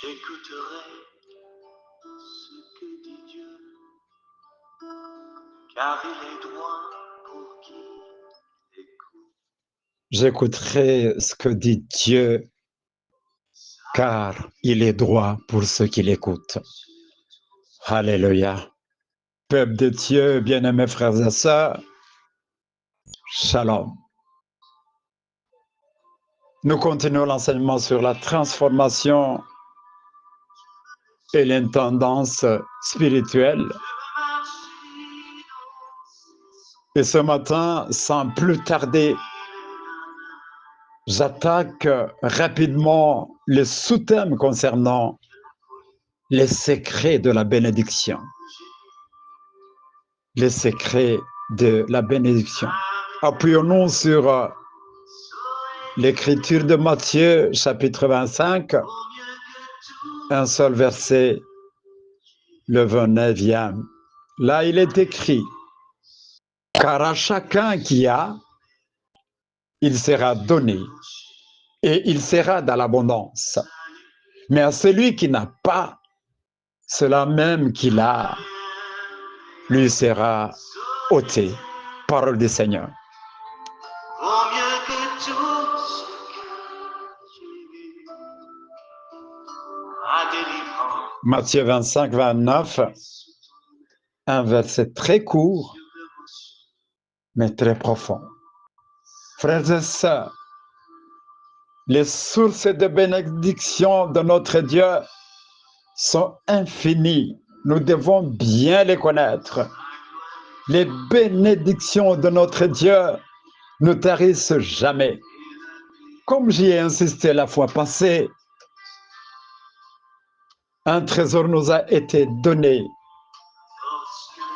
J'écouterai ce que dit Dieu, car il est droit pour qui écoute. J'écouterai ce que dit Dieu, car il est droit pour ceux qui l'écoutent. Alléluia. Peuple de Dieu, bien-aimés frères et sœurs, shalom. Nous continuons l'enseignement sur la transformation et l'intendance spirituelle. Et ce matin, sans plus tarder, j'attaque rapidement les sous-thèmes concernant les secrets de la bénédiction. Les secrets de la bénédiction. Appuyons-nous sur l'écriture de Matthieu, chapitre 25, un seul verset, le 29e. Là, il est écrit, « Car à chacun qui a, il sera donné, et il sera dans l'abondance. Mais à celui qui n'a pas, cela même qu'il a, lui sera ôté. » Parole du Seigneur. Vaut mieux que tout ce que tu as délivrance. Matthieu 25, 29, un verset très court, mais très profond. Frères et sœurs, les sources de bénédiction de notre Dieu sont infinies. Nous devons bien les connaître. Les bénédictions de notre Dieu ne tarissent jamais. Comme j'y ai insisté la fois passée, un trésor nous a été donné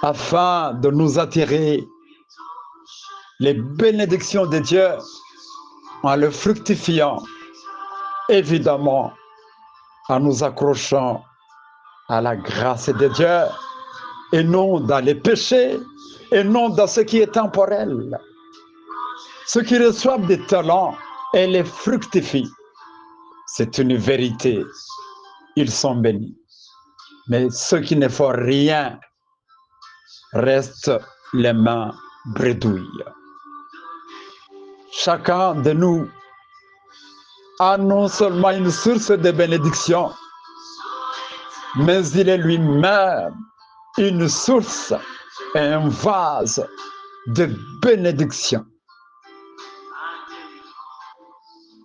afin de nous attirer les bénédictions de Dieu en le fructifiant, évidemment, en nous accrochant à la grâce de Dieu et non dans les péchés et non dans ce qui est temporel. Ceux qui reçoivent des talents et les fructifient, c'est une vérité, ils sont bénis. Mais ceux qui ne font rien restent les mains bredouilles. Chacun de nous a non seulement une source de bénédiction, mais il est lui-même une source et un vase de bénédiction.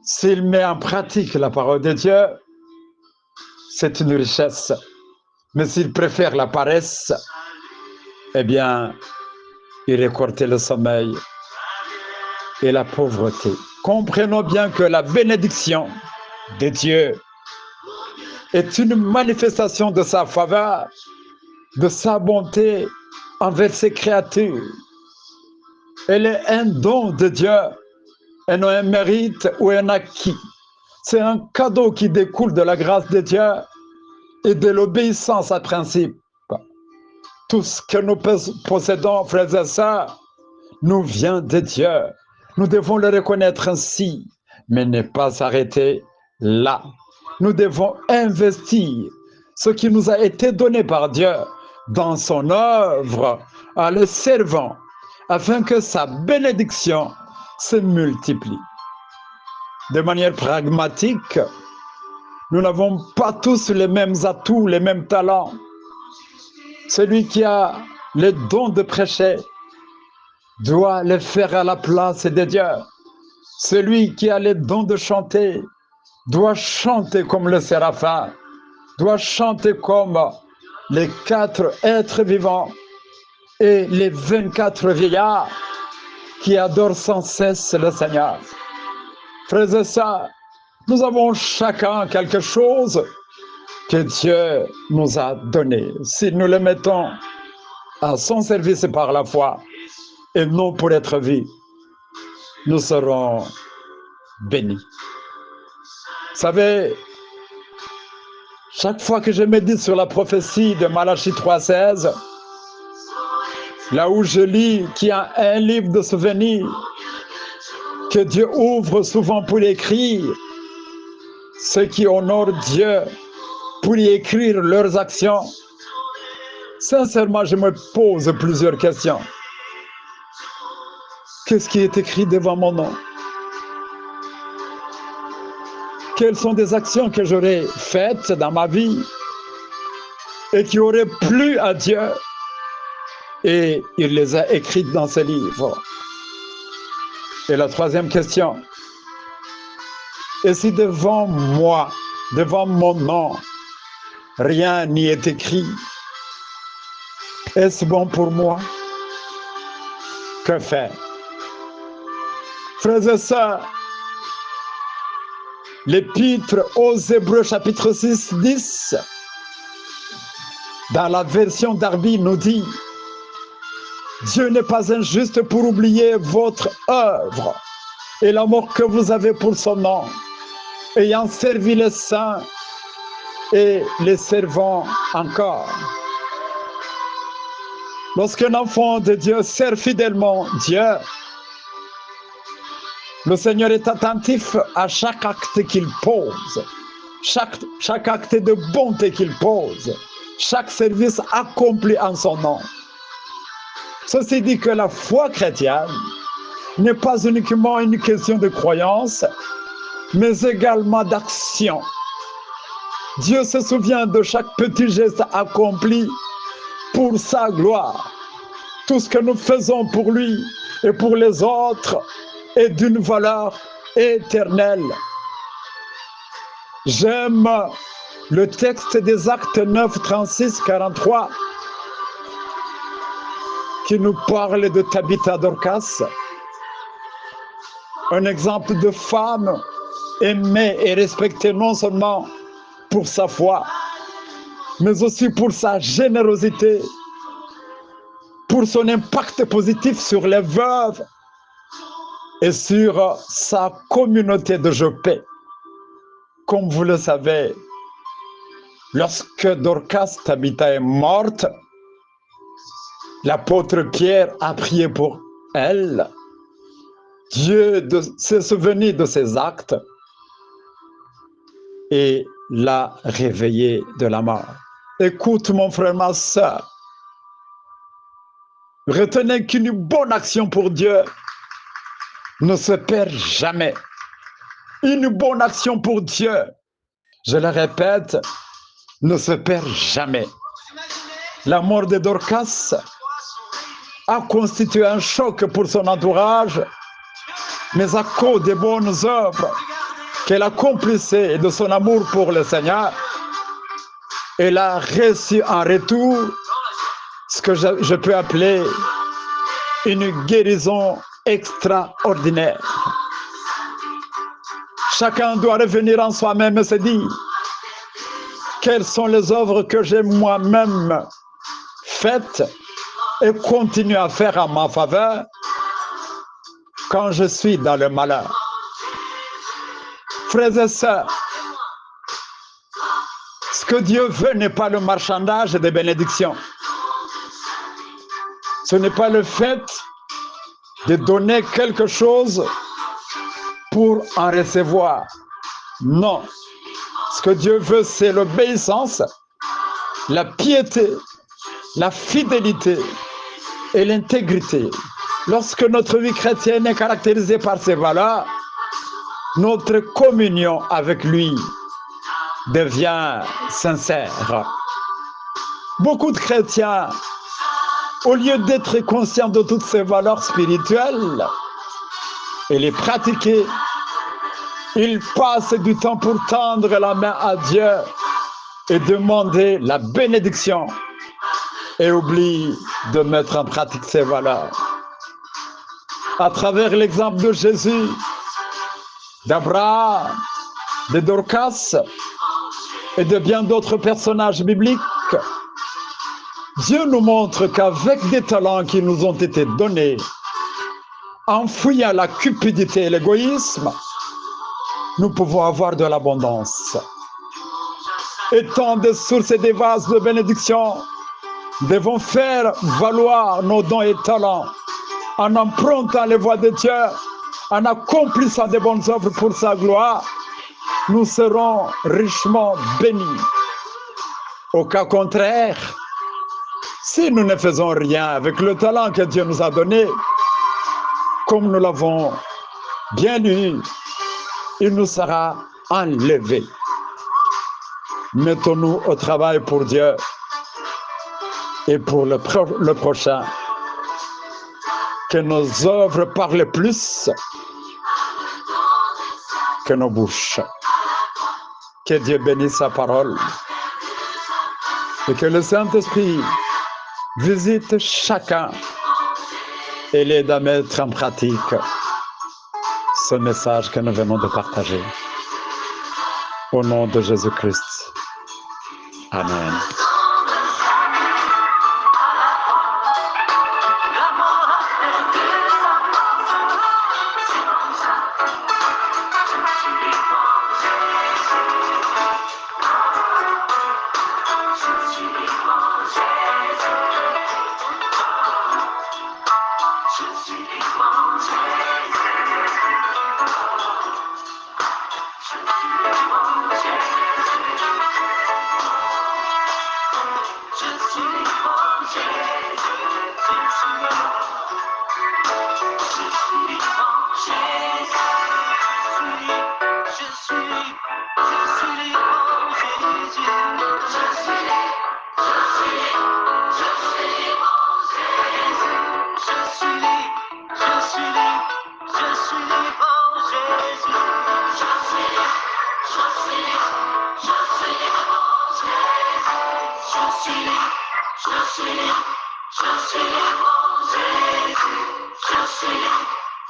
S'il met en pratique la parole de Dieu, c'est une richesse. Mais s'il préfère la paresse, eh bien, il récolte le sommeil et la pauvreté. Comprenons bien que la bénédiction de Dieu est une manifestation de sa faveur, de sa bonté envers ses créatures. Elle est un don de Dieu et non un mérite ou un acquis. C'est un cadeau qui découle de la grâce de Dieu et de l'obéissance à principe. Tout ce que nous possédons, frères et sœurs, nous vient de Dieu. Nous devons le reconnaître ainsi, mais ne pas s'arrêter là. Nous devons investir ce qui nous a été donné par Dieu dans son œuvre, en le servant, afin que sa bénédiction se multiplie. De manière pragmatique, nous n'avons pas tous les mêmes atouts, les mêmes talents. Celui qui a le don de prêcher doit le faire à la place de Dieu. Celui qui a le don de chanter doit chanter comme le séraphin, doit chanter comme les 4 êtres vivants et les 24 vieillards qui adorent sans cesse le Seigneur. Frères et sœurs, nous avons chacun quelque chose que Dieu nous a donné. Si nous le mettons à son service par la foi et non pour être vus, nous serons bénis. Vous savez, chaque fois que je médite sur la prophétie de Malachie 3,16, là où je lis qu'il y a un livre de souvenirs que Dieu ouvre souvent pour écrire ce qui honore Dieu pour y écrire leurs actions, sincèrement, je me pose plusieurs questions. Qu'est-ce qui est écrit devant mon nom? Quelles sont des actions que j'aurais faites dans ma vie et qui auraient plu à Dieu? Et il les a écrites dans ce livre. Et la troisième question, et si devant moi, devant mon nom, rien n'y est écrit, est-ce bon pour moi? Que faire? Frères et sœurs, l'épître aux Hébreux chapitre 6, 10, dans la version Darby nous dit, Dieu n'est pas injuste pour oublier votre œuvre et l'amour que vous avez pour son nom, ayant servi les saints et les servant encore. Lorsqu'un enfant de Dieu sert fidèlement Dieu, le Seigneur est attentif à chaque acte qu'il pose, chaque acte de bonté qu'il pose, chaque service accompli en son nom. Ceci dit que la foi chrétienne n'est pas uniquement une question de croyance, mais également d'action. Dieu se souvient de chaque petit geste accompli pour sa gloire. Tout ce que nous faisons pour lui et pour les autres est d'une valeur éternelle. J'aime le texte des Actes 9, 36, 43 qui nous parle de Tabitha Dorcas, un exemple de femme aimée et respectée non seulement pour sa foi, mais aussi pour sa générosité, pour son impact positif sur les veuves et sur sa communauté de Joppé. Comme vous le savez, lorsque Dorcas Tabitha est morte, l'apôtre Pierre a prié pour elle. Dieu s'est souvenu de ses actes et l'a réveillée de la mort. Écoute mon frère, ma soeur, retenez qu'une bonne action pour Dieu ne se perd jamais. Une bonne action pour Dieu, je le répète, ne se perd jamais. La mort de Dorcas a constitué un choc pour son entourage, mais à cause des bonnes œuvres qu'elle accomplissait et de son amour pour le Seigneur, elle a reçu en retour ce que je peux appeler une guérison extraordinaire. Chacun doit revenir en soi-même et se dire, quelles sont les œuvres que j'ai moi-même faites et continue à faire en ma faveur quand je suis dans le malheur. Frères et sœurs, ce que Dieu veut n'est pas le marchandage des bénédictions. Ce n'est pas le fait de donner quelque chose pour en recevoir. Non. Ce que Dieu veut, c'est l'obéissance, la piété, la fidélité et l'intégrité. Lorsque notre vie chrétienne est caractérisée par ces valeurs, notre communion avec lui devient sincère. Beaucoup de chrétiens, au lieu d'être conscients de toutes ces valeurs spirituelles et les pratiquer, ils passent du temps pour tendre la main à Dieu et demander la bénédiction et oublient de mettre en pratique ces valeurs. À travers l'exemple de Jésus, d'Abraham, de Dorcas et de bien d'autres personnages bibliques, Dieu nous montre qu'avec des talents qui nous ont été donnés, en fuyant la cupidité et l'égoïsme, nous pouvons avoir de l'abondance. Étant des sources et des vases de bénédiction, nous devons faire valoir nos dons et talents en empruntant les voies de Dieu, en accomplissant de bonnes œuvres pour sa gloire. Nous serons richement bénis. Au cas contraire, si nous ne faisons rien avec le talent que Dieu nous a donné, comme nous l'avons bien lu, il nous sera enlevé. Mettons-nous au travail pour Dieu et pour le prochain. Que nos œuvres parlent plus que nos bouches. Que Dieu bénisse sa parole et que le Saint-Esprit visite chacun et l'aide à mettre en pratique ce message que nous venons de partager. Au nom de Jésus-Christ. Amen.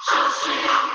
Je suis